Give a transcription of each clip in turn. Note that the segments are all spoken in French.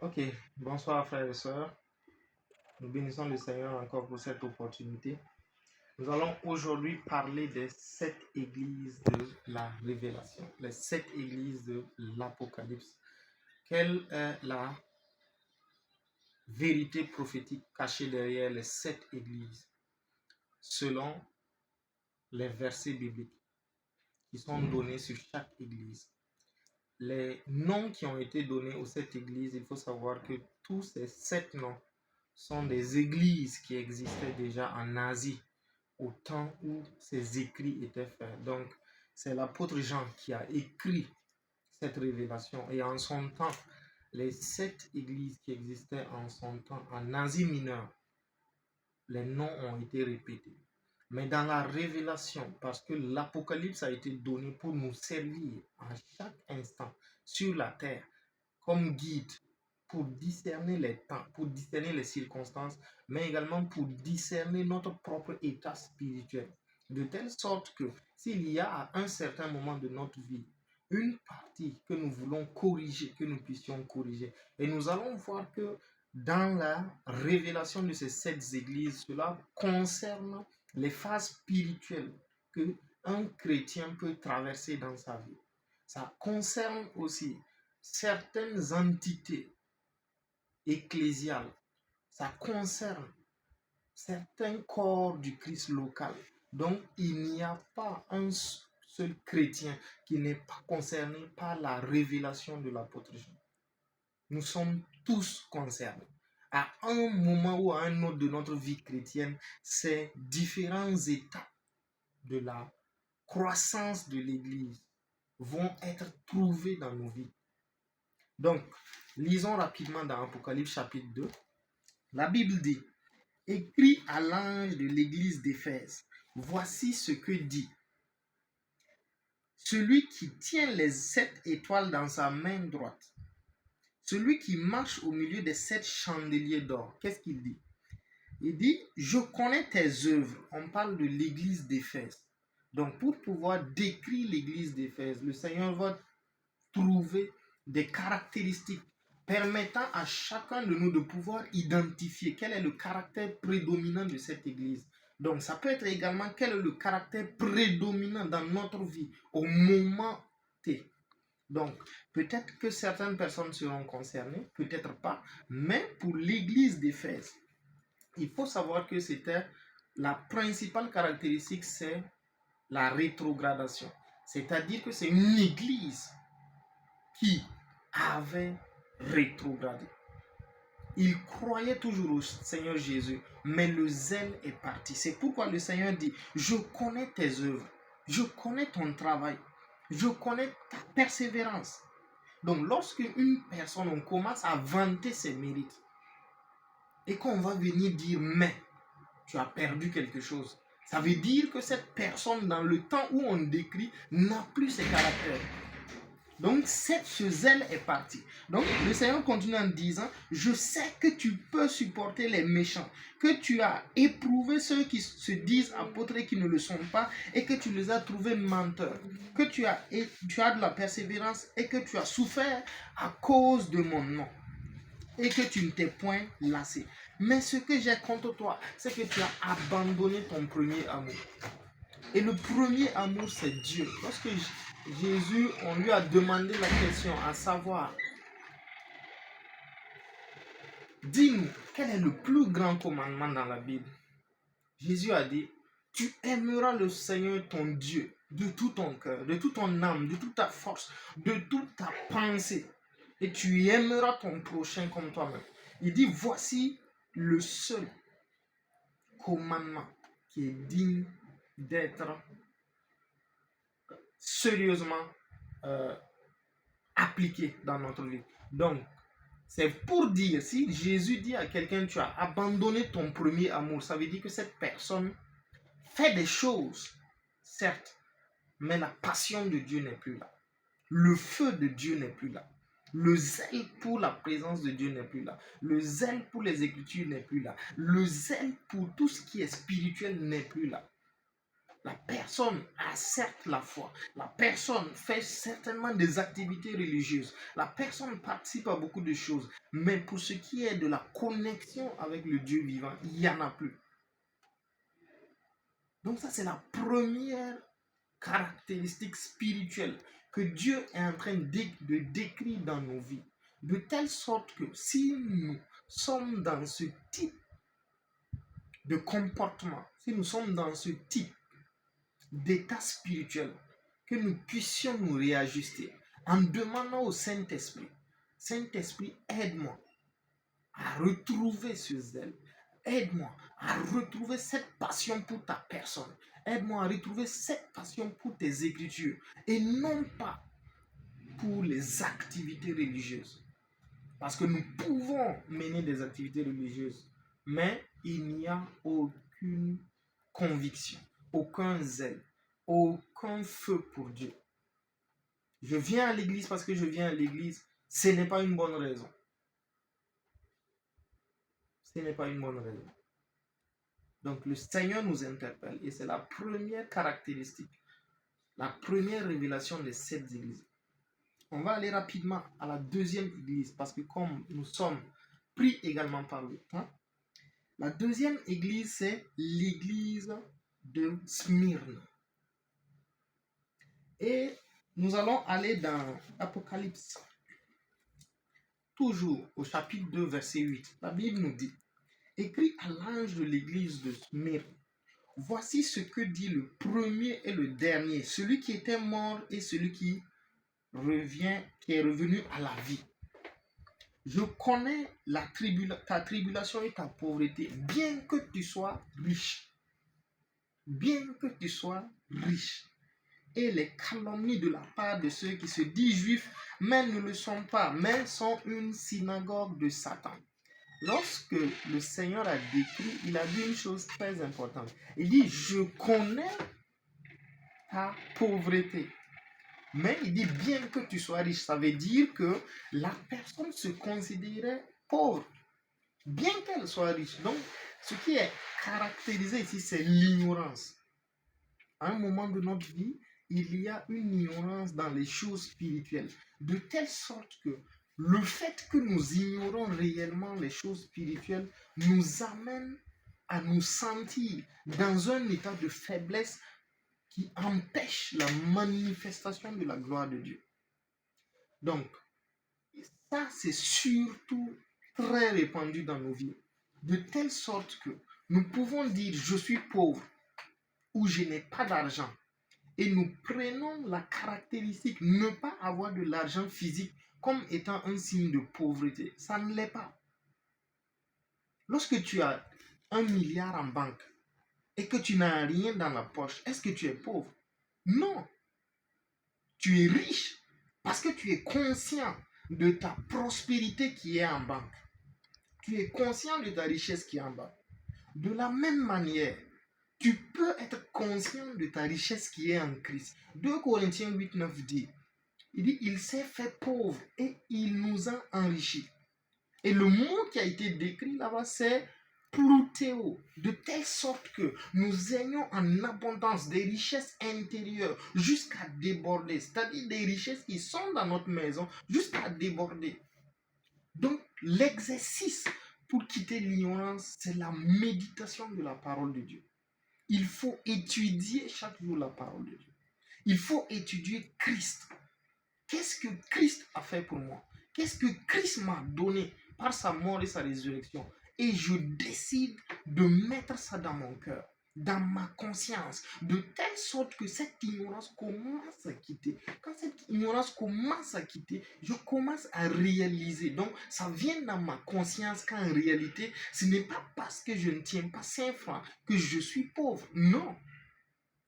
Ok, bonsoir frères et sœurs. Nous bénissons le Seigneur encore pour cette opportunité. Nous allons aujourd'hui parler des 7 églises de la Révélation, les 7 églises de l'Apocalypse. Quelle est la vérité prophétique cachée derrière les 7 églises selon les versets bibliques qui sont donnés sur chaque église? Les noms qui ont été donnés aux 7 églises, il faut savoir que tous ces 7 noms sont des églises qui existaient déjà en Asie au temps où ces écrits étaient faits. Donc, c'est l'apôtre Jean qui a écrit cette révélation. Et en son temps, les 7 églises qui existaient en son temps en Asie mineure, les noms ont été répétés. Mais dans la révélation, parce que l'Apocalypse a été donné pour nous servir à chaque instant sur la terre comme guide pour discerner les temps, pour discerner les circonstances, mais également pour discerner notre propre état spirituel. De telle sorte que s'il y a à un certain moment de notre vie une partie que nous voulons corriger, que nous puissions corriger. Et nous allons voir que dans la révélation de ces 7 églises, cela concerne les phases spirituelles que un chrétien peut traverser dans sa vie. Ça concerne aussi certaines entités ecclésiales. Ça concerne certains corps du Christ local. Donc, il n'y a pas un seul chrétien qui n'est pas concerné par la révélation de l'apôtre Jean. Nous sommes tous concernés. À un moment ou à un autre de notre vie chrétienne, ces différents états de la croissance de l'Église vont être trouvés dans nos vies. Donc, lisons rapidement dans Apocalypse chapitre 2. La Bible dit: écrit à l'ange de l'église d'Éphèse, voici ce que dit celui qui tient les 7 étoiles dans sa main droite, celui qui marche au milieu des 7 chandeliers d'or. Qu'est-ce qu'il dit? Il dit: je connais tes œuvres. On parle de l'église d'Éphèse. Donc, pour pouvoir décrire l'église d'Éphèse, le Seigneur va trouver des caractéristiques permettant à chacun de nous de pouvoir identifier quel est le caractère prédominant de cette église. Donc, ça peut être également quel est le caractère prédominant dans notre vie au moment T. Donc, peut-être que certaines personnes seront concernées, peut-être pas, mais pour l'église d'Éphèse, il faut savoir que c'était la principale caractéristique, c'est la rétrogradation. C'est-à-dire que c'est une église qui avait rétrogradé. Il croyait toujours au Seigneur Jésus, mais le zèle est parti. C'est pourquoi le Seigneur dit: je connais tes œuvres, je connais ton travail, je connais ta persévérance. Donc, lorsque une personne, on commence à vanter ses mérites, et qu'on va venir dire: mais tu as perdu quelque chose, ça veut dire que cette personne, dans le temps où on décrit, n'a plus ses caractères. Donc, ce zèle est parti. Donc, le Seigneur continue en disant: je sais que tu peux supporter les méchants, que tu as éprouvé ceux qui se disent apôtres et qui ne le sont pas, et que tu les as trouvés menteurs, que tu as de la persévérance et que tu as souffert à cause de mon nom, et que tu ne t'es point lassé. Mais ce que j'ai contre toi, c'est que tu as abandonné ton premier amour. Et le premier amour, c'est Dieu. Lorsque Jésus, on lui a demandé la question, à savoir: dis-nous, quel est le plus grand commandement dans la Bible? Jésus a dit: tu aimeras le Seigneur ton Dieu de tout ton cœur, de toute ton âme, de toute ta force, de toute ta pensée. Et tu aimeras ton prochain comme toi-même. Il dit: voici le seul commandement qui est digne d'être sérieusement appliqué dans notre vie. Donc, c'est pour dire, si Jésus dit à quelqu'un: tu as abandonné ton premier amour, ça veut dire que cette personne fait des choses, certes, mais la passion de Dieu n'est plus là. Le feu de Dieu n'est plus là. Le zèle pour la présence de Dieu n'est plus là. Le zèle pour les Écritures n'est plus là. Le zèle pour tout ce qui est spirituel n'est plus là. La personne a certes la foi. La personne fait certainement des activités religieuses. La personne participe à beaucoup de choses. Mais pour ce qui est de la connexion avec le Dieu vivant, il n'y en a plus. Donc ça, c'est la première caractéristique spirituelle que Dieu est en train de décrire dans nos vies. De telle sorte que si nous sommes dans ce type de comportement, si nous sommes dans ce type d'état spirituel, que nous puissions nous réajuster en demandant au Saint-Esprit, Saint-Esprit, aide-moi à retrouver ce zèle, aide-moi à retrouver cette passion pour ta personne, aide-moi à retrouver cette passion pour tes écritures et non pas pour les activités religieuses. Parce que nous pouvons mener des activités religieuses, mais il n'y a aucune conviction, aucun zèle, aucun feu pour Dieu. Je viens à l'église parce que je viens à l'église, ce n'est pas une bonne raison. Ce n'est pas une bonne raison. Donc le Seigneur nous interpelle et c'est la première caractéristique, la première révélation de cette église. On va aller rapidement à la deuxième église parce que comme nous sommes pris également par le temps, la deuxième église c'est l'église de Smyrne. Et nous allons aller dans Apocalypse, toujours au chapitre 2, verset 8. La Bible nous dit, écrit à l'ange de l'église de Smyrne, voici ce que dit le premier et le dernier, celui qui était mort et celui qui est revenu à la vie. Je connais ta tribulation et ta pauvreté, bien que tu sois riche. Bien que tu sois riche. Et les calomnies de la part de ceux qui se disent juifs, mais ne le sont pas, mais sont une synagogue de Satan. Lorsque le Seigneur a décrit, il a dit une chose très importante. Il dit, je connais ta pauvreté. Mais il dit, bien que tu sois riche, ça veut dire que la personne se considérait pauvre, bien qu'elle soit riche. Donc, ce qui est caractérisé ici, c'est l'ignorance. À un moment de notre vie, il y a une ignorance dans les choses spirituelles, de telle sorte que le fait que nous ignorons réellement les choses spirituelles nous amène à nous sentir dans un état de faiblesse qui empêche la manifestation de la gloire de Dieu. Donc, ça c'est surtout très répandu dans nos vies, de telle sorte que nous pouvons dire je suis pauvre ou je n'ai pas d'argent. Et nous prenons la caractéristique ne pas avoir de l'argent physique comme étant un signe de pauvreté. Ça ne l'est pas. Lorsque tu as 1 milliard en banque et que tu n'as rien dans la poche, est-ce que tu es pauvre? Non. Tu es riche parce que tu es conscient de ta prospérité qui est en banque. Tu es conscient de ta richesse qui est en bas. De la même manière, tu peux être conscient de ta richesse qui est en Christ. 2 Corinthiens 8, 9 dit, il dit, il s'est fait pauvre et il nous a enrichis. Et le mot qui a été décrit là-bas, c'est ploutéo, de telle sorte que nous ayons en abondance des richesses intérieures jusqu'à déborder, c'est-à-dire des richesses qui sont dans notre maison jusqu'à déborder. Donc, l'exercice pour quitter l'ignorance, c'est la méditation de la parole de Dieu. Il faut étudier chaque jour la parole de Dieu. Il faut étudier Christ. Qu'est-ce que Christ a fait pour moi? Qu'est-ce que Christ m'a donné par sa mort et sa résurrection? Et je décide de mettre ça dans mon cœur, dans ma conscience, de telle sorte que cette ignorance commence à quitter. Quand cette ignorance commence à quitter, je commence à réaliser. Donc, ça vient dans ma conscience qu'en réalité, ce n'est pas parce que je ne tiens pas 5 francs que je suis pauvre. Non.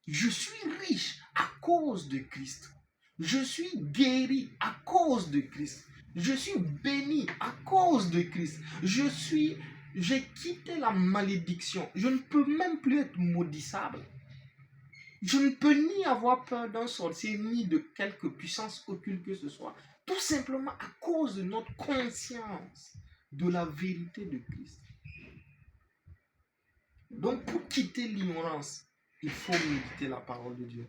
Je suis riche à cause de Christ. Je suis guéri à cause de Christ. Je suis béni à cause de Christ. J'ai quitté la malédiction. Je ne peux même plus être maudissable. Je ne peux ni avoir peur d'un sorcier, ni de quelque puissance occulte que ce soit. Tout simplement à cause de notre conscience de la vérité de Christ. Donc pour quitter l'ignorance, il faut méditer la parole de Dieu.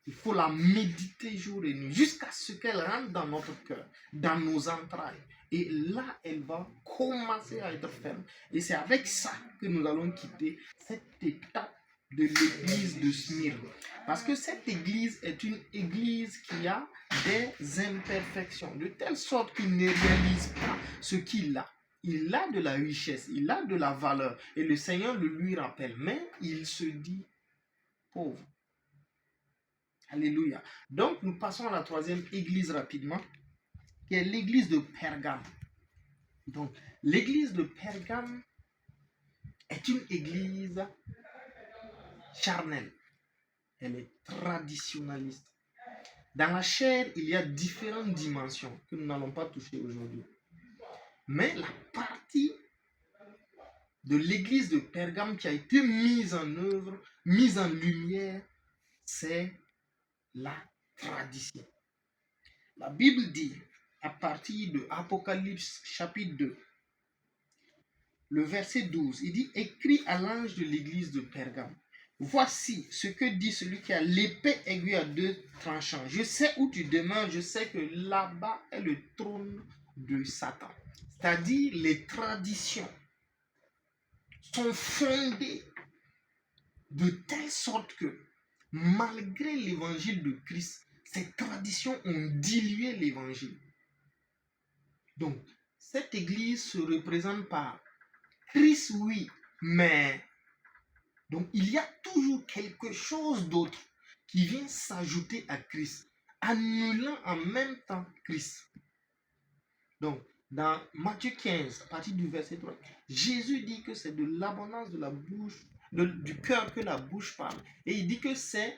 Il faut la méditer jour et nuit jusqu'à ce qu'elle rentre dans notre cœur, dans nos entrailles. Et là, elle va commencer à être ferme. Et c'est avec ça que nous allons quitter cette étape de l'église de Smyrne. Parce que cette église est une église qui a des imperfections, de telle sorte qu'il ne réalise pas ce qu'il a. Il a de la richesse, il a de la valeur. Et le Seigneur le lui rappelle. Mais il se dit pauvre. Alléluia. Donc, nous passons à la troisième église rapidement, qui est l'église de Pergame. Donc, l'église de Pergame est une église charnelle. Elle est traditionnaliste. Dans la chair, il y a différentes dimensions que nous n'allons pas toucher aujourd'hui. Mais la partie de l'église de Pergame qui a été mise en œuvre, mise en lumière, c'est la tradition. La Bible dit, à partir de Apocalypse chapitre 2, le verset 12, il dit, écrit à l'ange de l'église de Pergame, voici ce que dit celui qui a l'épée aiguë à deux tranchants. Je sais où tu demeures, je sais que là-bas est le trône de Satan. C'est-à-dire les traditions sont fondées de telle sorte que malgré l'évangile de Christ, ces traditions ont dilué l'évangile. Donc, cette église se représente par Christ, oui, mais donc il y a toujours quelque chose d'autre qui vient s'ajouter à Christ, annulant en même temps Christ. Donc, dans Matthieu 15, à partir du verset 3, Jésus dit que c'est de l'abondance de la bouche, du cœur que la bouche parle. Et il dit que c'est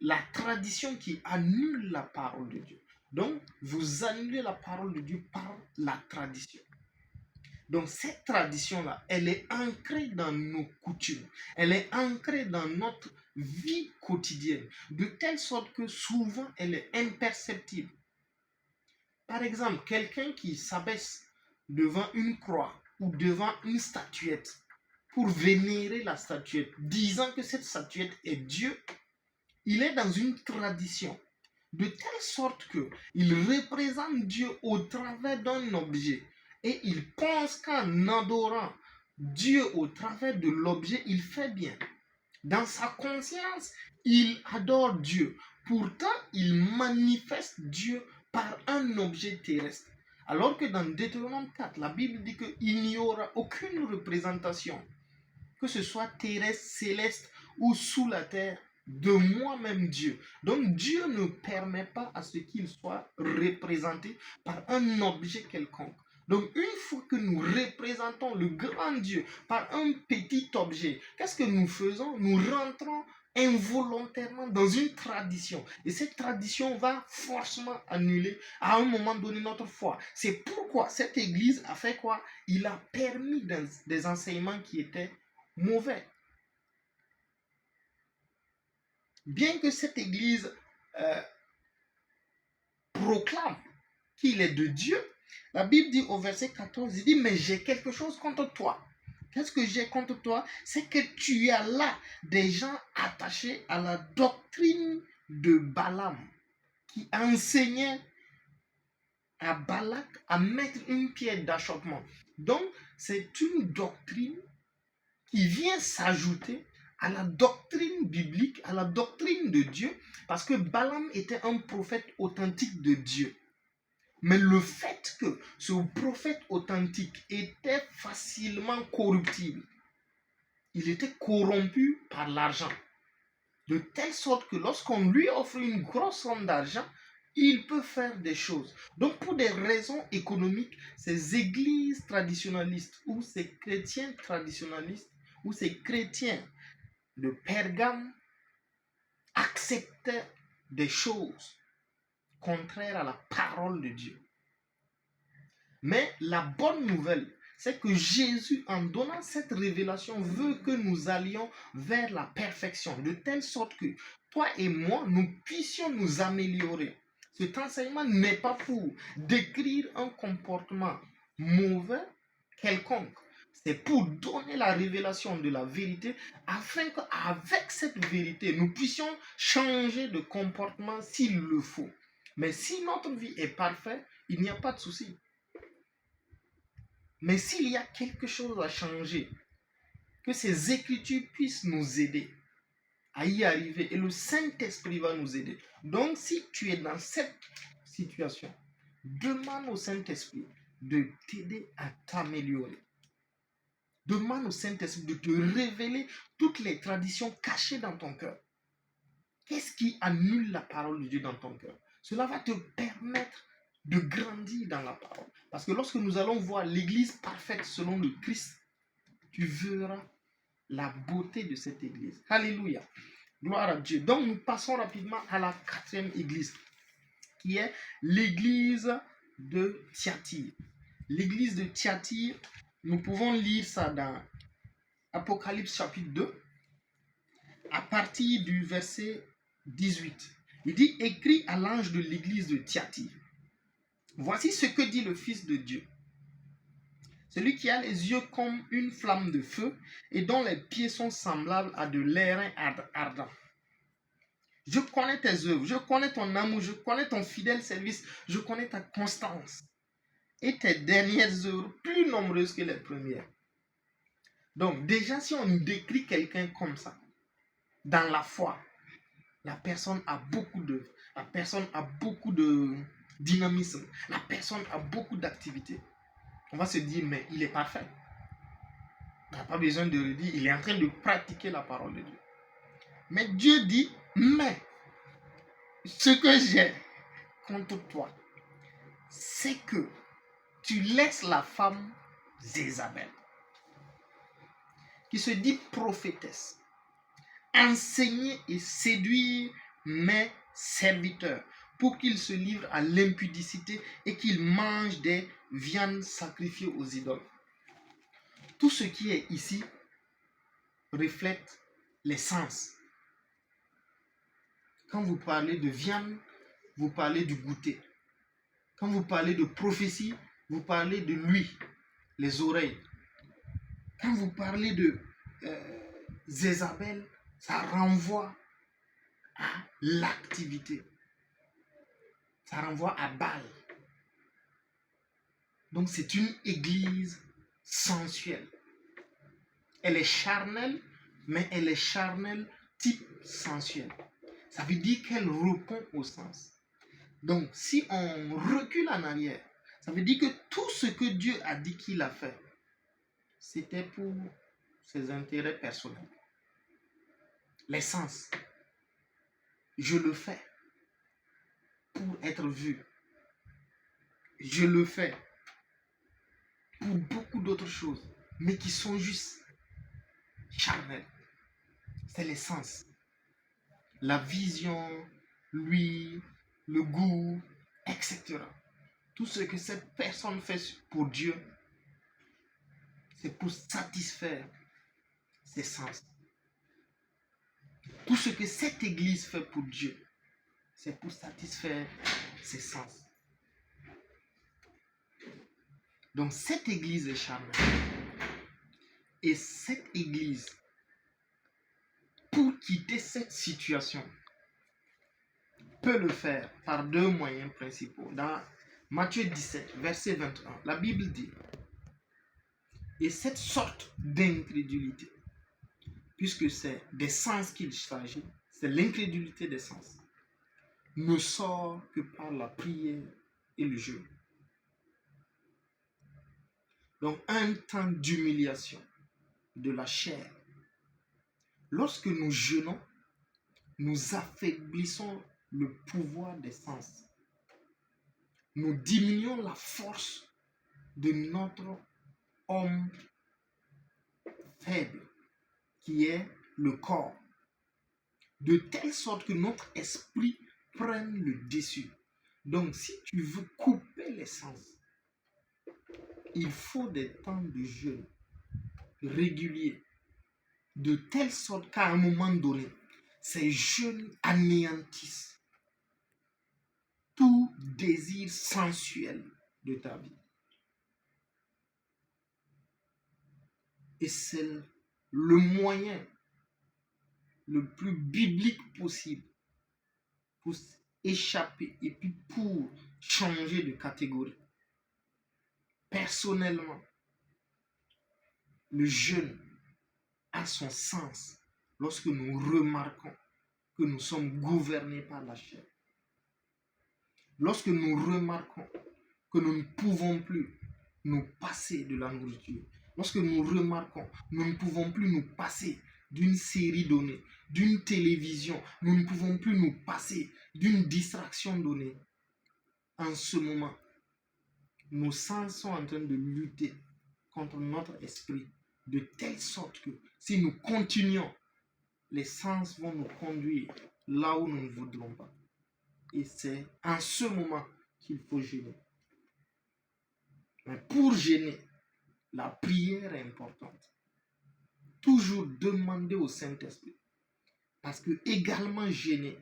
la tradition qui annule la parole de Dieu. Donc, vous annulez la parole de Dieu par la tradition. Donc, cette tradition-là, elle est ancrée dans nos coutumes. Elle est ancrée dans notre vie quotidienne, de telle sorte que souvent, elle est imperceptible. Par exemple, quelqu'un qui s'abaisse devant une croix ou devant une statuette pour vénérer la statuette, disant que cette statuette est Dieu, il est dans une tradition, de telle sorte qu'il représente Dieu au travers d'un objet. Et il pense qu'en adorant Dieu au travers de l'objet, il fait bien. Dans sa conscience, il adore Dieu. Pourtant, il manifeste Dieu par un objet terrestre. Alors que dans Deutéronome 4, la Bible dit qu'il n'y aura aucune représentation, que ce soit terrestre, céleste ou sous la terre, de moi-même Dieu. Donc Dieu ne permet pas à ce qu'il soit représenté par un objet quelconque. Donc une fois que nous représentons le grand Dieu par un petit objet, qu'est-ce que nous faisons? Nous rentrons involontairement dans une tradition. Et cette tradition va forcément annuler à un moment donné notre foi. C'est pourquoi cette église a fait quoi? Il a permis des enseignements qui étaient mauvais. Bien que cette église proclame qu'il est de Dieu, la Bible dit au verset 14, il dit, mais j'ai quelque chose contre toi. Qu'est-ce que j'ai contre toi? C'est que tu as là des gens attachés à la doctrine de Balaam, qui enseignait à Balak à mettre une pierre d'achoppement. Donc, c'est une doctrine qui vient s'ajouter à la doctrine biblique, à la doctrine de Dieu, parce que Balaam était un prophète authentique de Dieu. Mais le fait que ce prophète authentique était facilement corruptible, il était corrompu par l'argent, de telle sorte que lorsqu'on lui offre une grosse somme d'argent, il peut faire des choses. Donc pour des raisons économiques, ces églises traditionnalistes ou ces chrétiens traditionnalistes ou ces chrétiens de Pergame acceptaient des choses contraires à la parole de Dieu. Mais la bonne nouvelle, c'est que Jésus, en donnant cette révélation, veut que nous allions vers la perfection, de telle sorte que toi et moi, nous puissions nous améliorer. Cet enseignement n'est pas pour décrire un comportement mauvais quelconque, C'est pour donner la révélation de la vérité afin qu'avec cette vérité, nous puissions changer de comportement s'il le faut. Mais si notre vie est parfaite, il n'y a pas de souci. Mais s'il y a quelque chose à changer, que ces Écritures puissent nous aider à y arriver et le Saint-Esprit va nous aider. Donc, si tu es dans cette situation, demande au Saint-Esprit de t'aider à t'améliorer. Demande au Saint-Esprit de te révéler toutes les traditions cachées dans ton cœur. Qu'est-ce qui annule la parole de Dieu dans ton cœur? Cela va te permettre de grandir dans la parole. Parce que lorsque nous allons voir l'Église parfaite selon le Christ, tu verras la beauté de cette Église. Alléluia. Gloire à Dieu. Donc nous passons rapidement à la 4e Église, qui est l'Église de Thyatire. L'Église de Thyatire, nous pouvons lire ça dans Apocalypse chapitre 2, à partir du verset 18. Il dit, écrit à l'ange de l'église de Thyatire. Voici ce que dit le Fils de Dieu. Celui qui a les yeux comme une flamme de feu et dont les pieds sont semblables à de l'airain ardent. Je connais tes œuvres, je connais ton amour, je connais ton fidèle service, je connais ta constance et tes dernières œuvres plus nombreuses que les premières. Donc déjà, si on décrit quelqu'un comme ça, dans la foi, la personne a beaucoup d'œuvres, la personne a beaucoup de dynamisme, la personne a beaucoup d'activités. On va se dire, mais il est parfait. Il n'y a pas besoin de le dire, il est en train de pratiquer la parole de Dieu. Mais Dieu dit, mais ce que j'ai contre toi, c'est que tu laisses la femme Jézabel, qui se dit prophétesse, enseigner et séduire mes serviteurs pour qu'ils se livrent à l'impudicité et qu'ils mangent des viandes sacrifiées aux idoles. Tout ce qui est ici reflète les sens. Quand vous parlez de viande, vous parlez du goûter. Quand vous parlez de prophétie, vous parlez de lui, les oreilles. Quand vous parlez de Jézabel, ça renvoie à l'activité. Ça renvoie à Baal. Donc c'est une église sensuelle. Elle est charnelle, mais elle est charnelle type sensuelle. Ça veut dire qu'elle répond au sens. Donc si on recule en arrière, ça veut dire que tout ce que Dieu a dit qu'il a fait, c'était pour ses intérêts personnels. L'essence. Je le fais pour être vu. Je le fais pour beaucoup d'autres choses, mais qui sont juste charnelles. C'est l'essence. La vision, lui, le goût, etc. Tout ce que cette personne fait pour Dieu, c'est pour satisfaire ses sens. Tout ce que cette église fait pour Dieu, c'est pour satisfaire ses sens. Donc cette église est charnelle. Et cette église, pour quitter cette situation, peut le faire par deux moyens principaux. Dans Matthieu 17, verset 21, la Bible dit, et cette sorte d'incrédulité, puisque c'est des sens qu'il s'agit, c'est l'incrédulité des sens, ne sort que par la prière et le jeûne. Donc un temps d'humiliation de la chair. Lorsque nous jeûnons, nous affaiblissons le pouvoir des sens. Nous diminuons la force de notre homme faible, qui est le corps, de telle sorte que notre esprit prenne le dessus. Donc, si tu veux couper les sens, il faut des temps de jeûne réguliers, de telle sorte qu'à un moment donné, ces jeûnes anéantissent tout désir sensuel de ta vie. Et c'est le moyen le plus biblique possible pour échapper et puis pour changer de catégorie. Personnellement, le jeûne a son sens lorsque nous remarquons que nous sommes gouvernés par la chair. Lorsque nous remarquons que nous ne pouvons plus nous passer de la nourriture, lorsque nous remarquons que nous ne pouvons plus nous passer d'une série donnée, d'une télévision, nous ne pouvons plus nous passer d'une distraction donnée, en ce moment, nos sens sont en train de lutter contre notre esprit de telle sorte que si nous continuons, les sens vont nous conduire là où nous ne voudrons pas. Et c'est en ce moment qu'il faut gêner. Mais pour gêner, la prière est importante. Toujours demander au Saint-Esprit. Parce que également gêner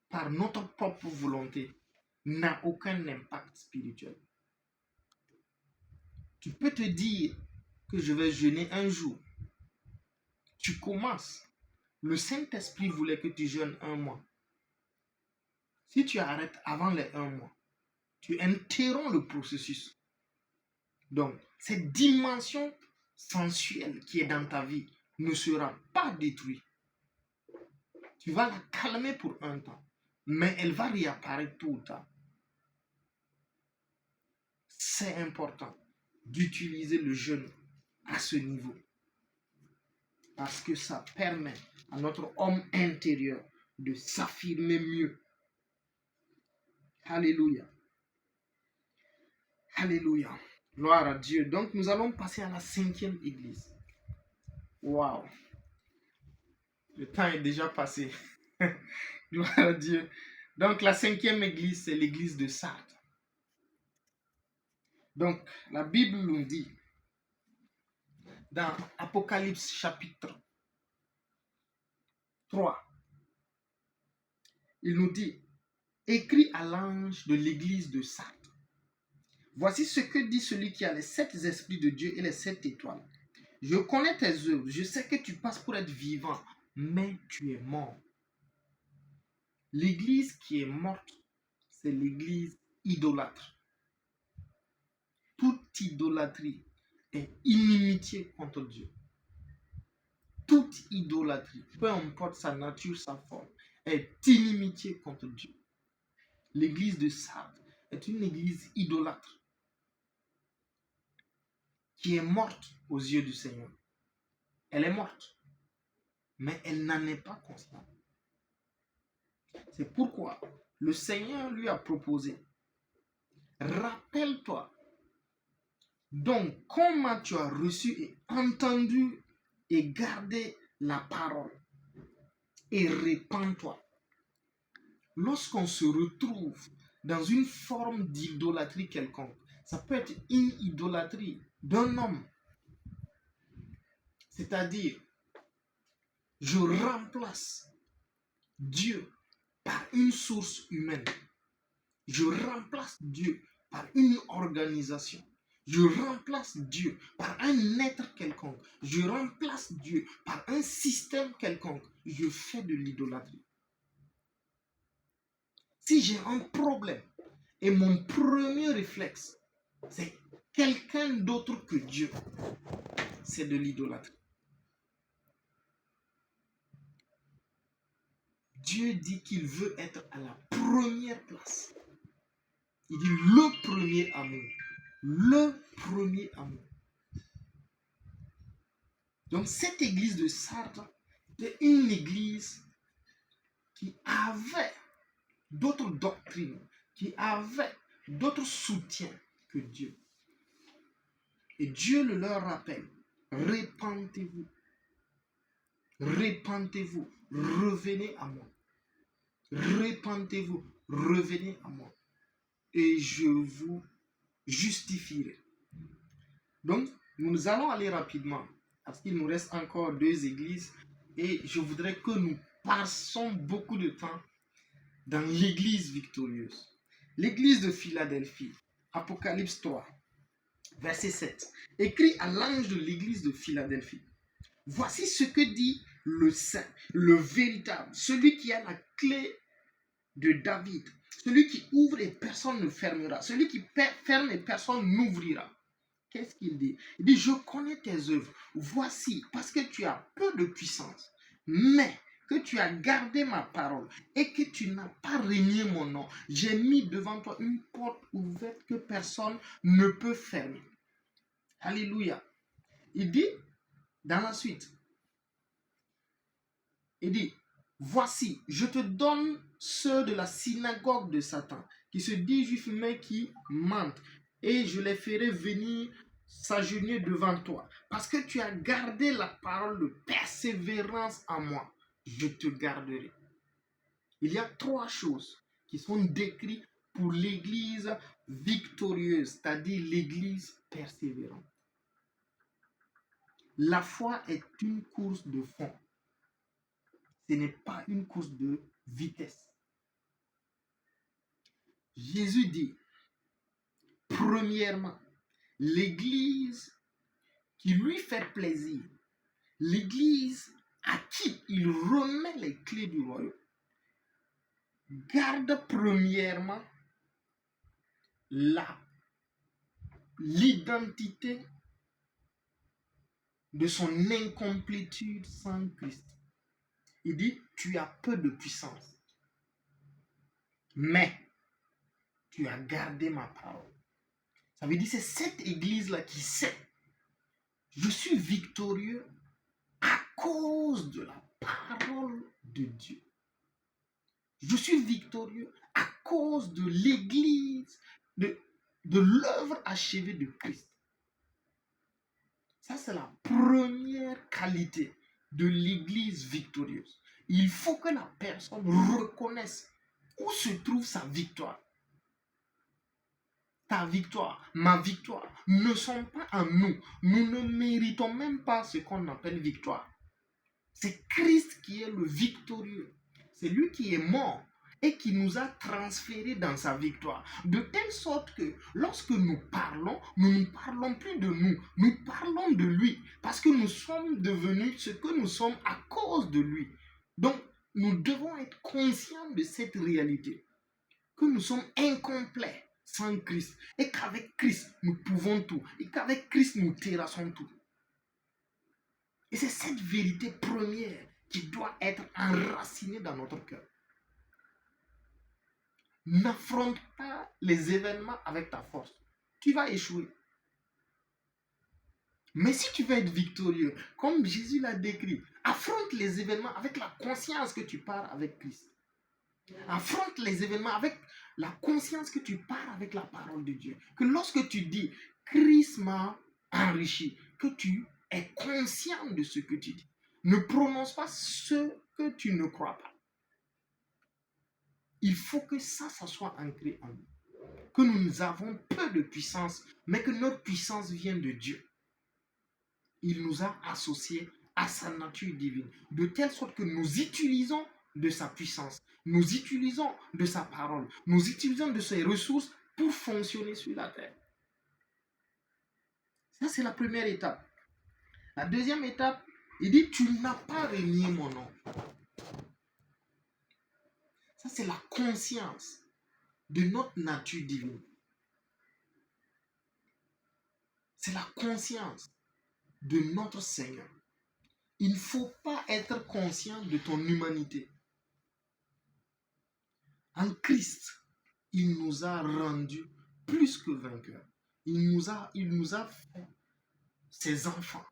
par notre propre volonté n'a aucun impact spirituel. Tu peux te dire que je vais jeûner un jour. Tu commences. Le Saint-Esprit voulait que tu jeûnes un mois. Si tu arrêtes avant les un mois, tu interromps le processus. Donc, cette dimension sensuelle qui est dans ta vie ne sera pas détruite. Tu vas la calmer pour un temps, mais elle va réapparaître tout le temps. C'est important d'utiliser le jeûne à ce niveau. Parce que ça permet à notre homme intérieur de s'affirmer mieux. Alléluia. Alléluia. Gloire à Dieu. Donc nous allons passer à la 5e église. Waouh. Le temps est déjà passé. Gloire à Dieu. Donc la 5e église, c'est l'église de Sardes. Donc la Bible nous dit dans Apocalypse chapitre 3, il nous dit, écrit à l'ange de l'église de Sardes. Voici ce que dit celui qui a les 7 esprits de Dieu et les 7 étoiles. Je connais tes œuvres, je sais que tu passes pour être vivant, mais tu es mort. L'église qui est morte, c'est l'église idolâtre. Toute idolâtrie est inimitié contre Dieu. Toute idolâtrie, peu importe sa nature, sa forme, est inimitié contre Dieu. L'église de Sardes est une église idolâtre qui est morte aux yeux du Seigneur. Elle est morte, mais elle n'en est pas consciente. C'est pourquoi le Seigneur lui a proposé, rappelle-toi donc comment tu as reçu et entendu et gardé la parole et répands-toi. Lorsqu'on se retrouve dans une forme d'idolâtrie quelconque, ça peut être une idolâtrie d'un homme, c'est-à-dire je remplace Dieu par une source humaine. Je remplace Dieu par une organisation. Je remplace Dieu par un être quelconque. Je remplace Dieu par un système quelconque. Je fais de l'idolâtrie. Si j'ai un problème et mon premier réflexe, c'est quelqu'un d'autre que Dieu, c'est de l'idolâtrie. Dieu dit qu'il veut être à la première place. Il dit le premier amour. Le premier amour. Donc cette église de Sardes était une église qui avait d'autres doctrines, qui avait d'autres soutiens que Dieu. Et Dieu le leur rappelle. Répentez-vous. Répentez-vous. Revenez à moi. Répentez-vous. Revenez à moi. Et je vous justifierai. Donc, nous allons aller rapidement parce qu'il nous reste encore 2 églises et je voudrais que nous passions beaucoup de temps dans l'église victorieuse. L'église de Philadelphie, Apocalypse 3. Verset 7. Écrit à l'ange de l'église de Philadelphie. Voici ce que dit le saint, le véritable, celui qui a la clé de David, celui qui ouvre et personne ne fermera, celui qui ferme et personne n'ouvrira. Qu'est-ce qu'il dit? Il dit, je connais tes œuvres. Voici, parce que tu as peu de puissance, mais que tu as gardé ma parole et que tu n'as pas renié mon nom, j'ai mis devant toi une porte ouverte que personne ne peut fermer. Alléluia. Il dit, dans la suite, il dit, voici, je te donne ceux de la synagogue de Satan, qui se disent juifs mais qui mentent, et je les ferai venir s'agenouiller devant toi, parce que tu as gardé la parole de persévérance en moi, je te garderai. Il y a trois choses qui sont décrites pour l'église victorieuse, c'est-à-dire l'église persévérante. La foi est une course de fond. Ce n'est pas une course de vitesse. Jésus dit, premièrement, l'église qui lui fait plaisir, l'église à qui il remet les clés du royaume, garde premièrement l'identité de son incomplétude sans Christ. Il dit, tu as peu de puissance, mais tu as gardé ma parole. Ça veut dire c'est cette église-là qui sait, je suis victorieux à cause de la parole de Dieu. Je suis victorieux à cause de l'église, de l'œuvre achevée de Christ. Ça, c'est la première qualité de l'église victorieuse. Il faut que la personne reconnaisse où se trouve sa victoire. Ta victoire, ma victoire ne sont pas en nous. Nous ne méritons même pas ce qu'on appelle victoire. C'est Christ qui est le victorieux. C'est lui qui est mort et qui nous a transférés dans sa victoire. De telle sorte que lorsque nous parlons, nous ne parlons plus de nous. Nous parlons de lui parce que nous sommes devenus ce que nous sommes à cause de lui. Donc, nous devons être conscients de cette réalité. Que nous sommes incomplets sans Christ. Et qu'avec Christ, nous pouvons tout. Et qu'avec Christ, nous terrassons tout. Et c'est cette vérité première qui doit être enracinée dans notre cœur. N'affronte pas les événements avec ta force. Tu vas échouer. Mais si tu veux être victorieux, comme Jésus l'a décrit, affronte les événements avec la conscience que tu pars avec Christ. Affronte les événements avec la conscience que tu pars avec la parole de Dieu. Que lorsque tu dis, Christ m'a enrichi, que tu es conscient de ce que tu dis. Ne prononce pas ce que tu ne crois pas. Il faut que ça soit ancré en nous. Que nous avons peu de puissance, mais que notre puissance vient de Dieu. Il nous a associés à sa nature divine, de telle sorte que nous utilisons de sa puissance, nous utilisons de sa parole, nous utilisons de ses ressources pour fonctionner sur la terre. Ça, c'est la première étape. La deuxième étape, il dit, tu n'as pas renié mon nom. Ça, c'est la conscience de notre nature divine. C'est la conscience de notre Seigneur. Il ne faut pas être conscient de ton humanité. En Christ, il nous a rendus plus que vainqueurs. Il nous a fait ses enfants.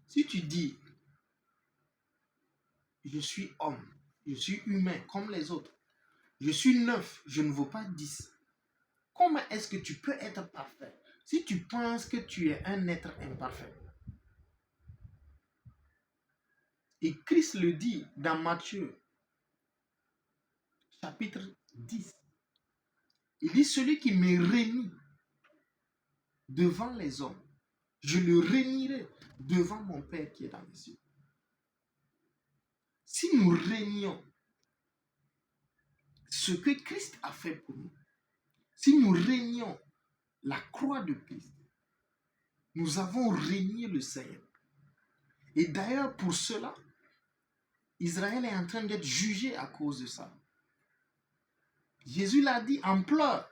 Si tu dis, je suis homme, je suis humain comme les autres, je suis 9, je ne vaux pas 10. Comment est-ce que tu peux être parfait si tu penses que tu es un être imparfait? Et Christ le dit dans Matthieu, chapitre 10. Il dit, celui qui me renie devant les hommes, je le réunirai devant mon Père qui est dans les cieux. Si nous réunions ce que Christ a fait pour nous, si nous réunions la croix de Christ, nous avons régné le Seigneur. Et d'ailleurs, pour cela, Israël est en train d'être jugé à cause de ça. Jésus l'a dit en pleurs.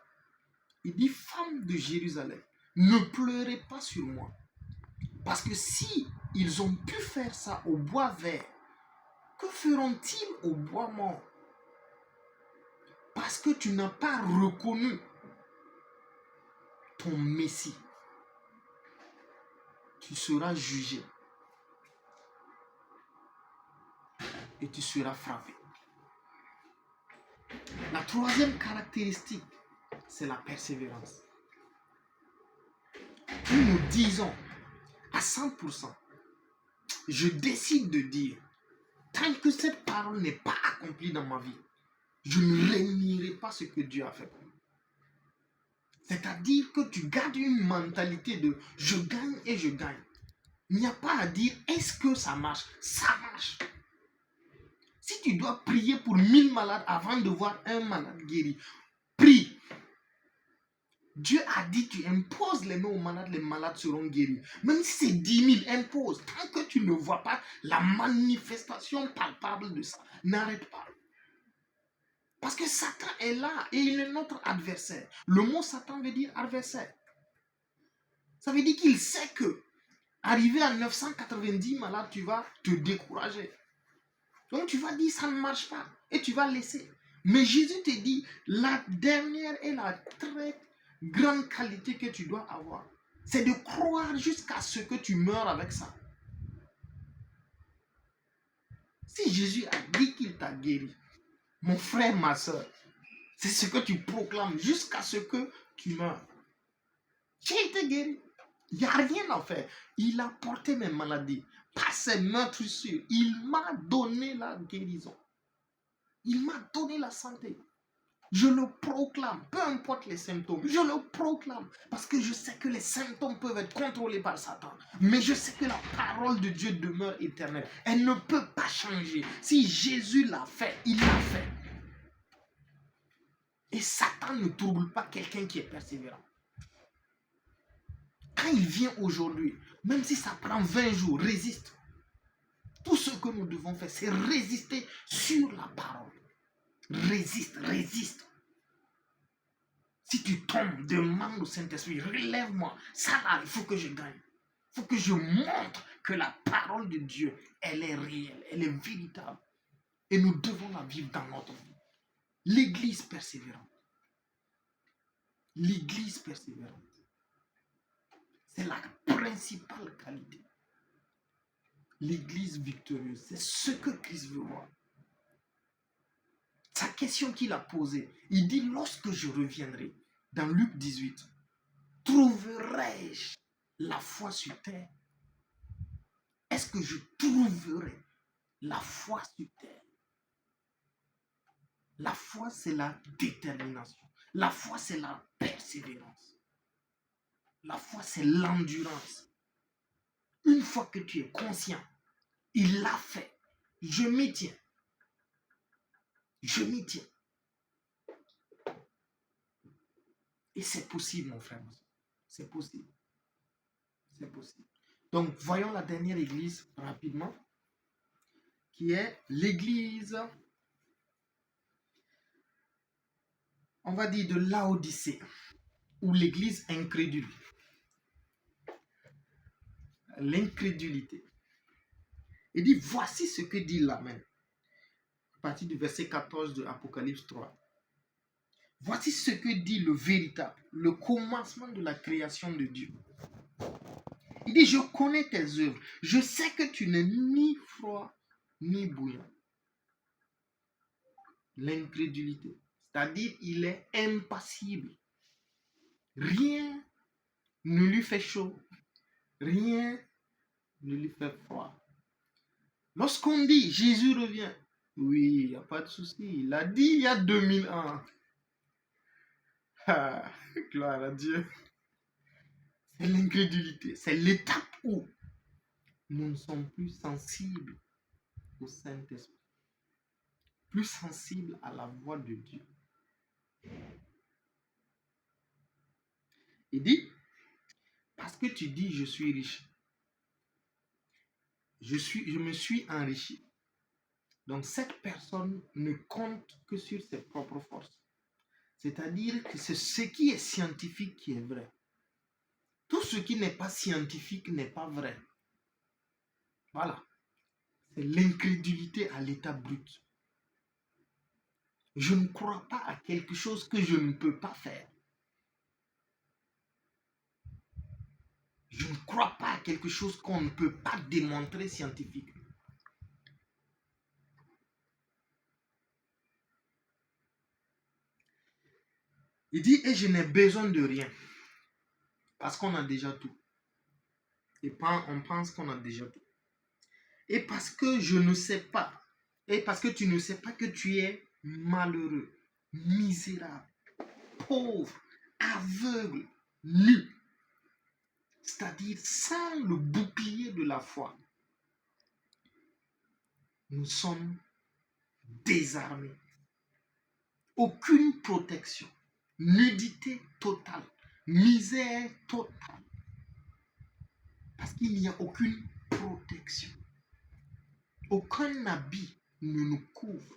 Il dit, femmes de Jérusalem, ne pleurez pas sur moi. Parce que si ils ont pu faire ça au bois vert, que feront-ils au bois mort? Parce que tu n'as pas reconnu ton Messie, tu seras jugé et tu seras frappé. La troisième caractéristique, c'est la persévérance. Nous disons à 100%, je décide de dire, tant que cette parole n'est pas accomplie dans ma vie, je ne réunirai pas ce que Dieu a fait pour moi. C'est-à-dire que tu gardes une mentalité de je gagne et je gagne. Il n'y a pas à dire est-ce que ça marche? Ça marche. Si tu dois prier pour 1000 malades avant de voir un malade guéri, prie. Dieu a dit tu imposes les mains aux malades, les malades seront guéris. Même si c'est 10 000, impose. Tant que tu ne vois pas la manifestation palpable de ça, n'arrête pas. Parce que Satan est là et il est notre adversaire. Le mot Satan veut dire adversaire. Ça veut dire qu'il sait que arrivé à 990 malades, tu vas te décourager. Donc tu vas dire ça ne marche pas et tu vas laisser. Mais Jésus te dit la dernière et la très grande qualité que tu dois avoir, c'est de croire jusqu'à ce que tu meurs avec ça. Si Jésus a dit qu'il t'a guéri, mon frère, ma soeur, c'est ce que tu proclames jusqu'à ce que tu meurs. J'ai été guéri. Il n'y a rien à faire. Il a porté mes maladies. Par ses meurtrissures, il m'a donné la guérison. Il m'a donné la santé. Je le proclame, peu importe les symptômes, je le proclame parce que je sais que les symptômes peuvent être contrôlés par Satan. Mais je sais que la parole de Dieu demeure éternelle. Elle ne peut pas changer. Si Jésus l'a fait, il l'a fait. Et Satan ne trouble pas quelqu'un qui est persévérant. Quand il vient aujourd'hui, même si ça prend 20 jours, résiste. Tout ce que nous devons faire, c'est résister sur la parole. Résiste, résiste. Si tu tombes, demande au Saint-Esprit, relève-moi. Ça là, il faut que je gagne. Il faut que je montre que la parole de Dieu, elle est réelle, elle est véritable. Et nous devons la vivre dans notre vie. L'église persévérante. L'église persévérante. C'est la principale qualité. L'église victorieuse, c'est ce que Christ veut voir. Sa question qu'il a posée, il dit lorsque je reviendrai, dans Luc 18, trouverai-je la foi sur terre? Est-ce que je trouverai la foi sur terre? La foi, c'est la détermination. La foi, c'est la persévérance. La foi, c'est l'endurance. Une fois que tu es conscient, il l'a fait. Je m'y tiens. Je m'y tiens. Et c'est possible, mon frère. C'est possible. C'est possible. Donc, voyons la dernière église rapidement, qui est l'église, on va dire, de Laodicée, ou l'église incrédule. L'incrédulité. Il dit, voici ce que dit l'Amen. À partir du verset 14 de Apocalypse 3. Voici ce que dit le véritable, le commencement de la création de Dieu. Il dit, je connais tes œuvres. Je sais que tu n'es ni froid ni bouillant. L'incrédulité. C'est-à-dire, il est impassible. Rien ne lui fait chaud. Rien ne lui fait froid. Lorsqu'on dit Jésus revient, oui, il n'y a pas de souci. Il a dit il y a 2000 ans. Ah, gloire à Dieu. C'est l'incrédulité. C'est l'étape où nous ne sommes plus sensibles au Saint-Esprit. Plus sensibles à la voix de Dieu. Il dit, parce que tu dis je suis riche, je me suis enrichi. Donc cette personne ne compte que sur ses propres forces. C'est-à-dire que c'est ce qui est scientifique qui est vrai. Tout ce qui n'est pas scientifique n'est pas vrai. Voilà. C'est l'incrédulité à l'état brut. Je ne crois pas à quelque chose que je ne peux pas faire. Je ne crois pas à quelque chose qu'on ne peut pas démontrer scientifiquement. Il dit, et je n'ai besoin de rien. Parce qu'on a déjà tout. Et on pense qu'on a déjà tout. Et parce que je ne sais pas. Et parce que tu ne sais pas que tu es malheureux, misérable, pauvre, aveugle, nu. C'est-à-dire sans le bouclier de la foi. Nous sommes désarmés. Aucune protection. Nudité totale. Misère totale. Parce qu'il n'y a aucune protection. Aucun habit ne nous couvre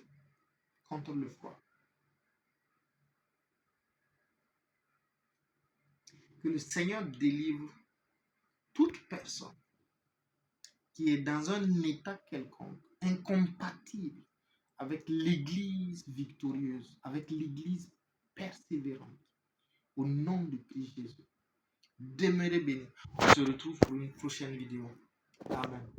contre le froid. Que le Seigneur délivre toute personne qui est dans un état quelconque, incompatible avec l'Église victorieuse, avec l'Église persévérante. Au nom de Christ Jésus. Demeurez bénis. On se retrouve pour une prochaine vidéo. Amen.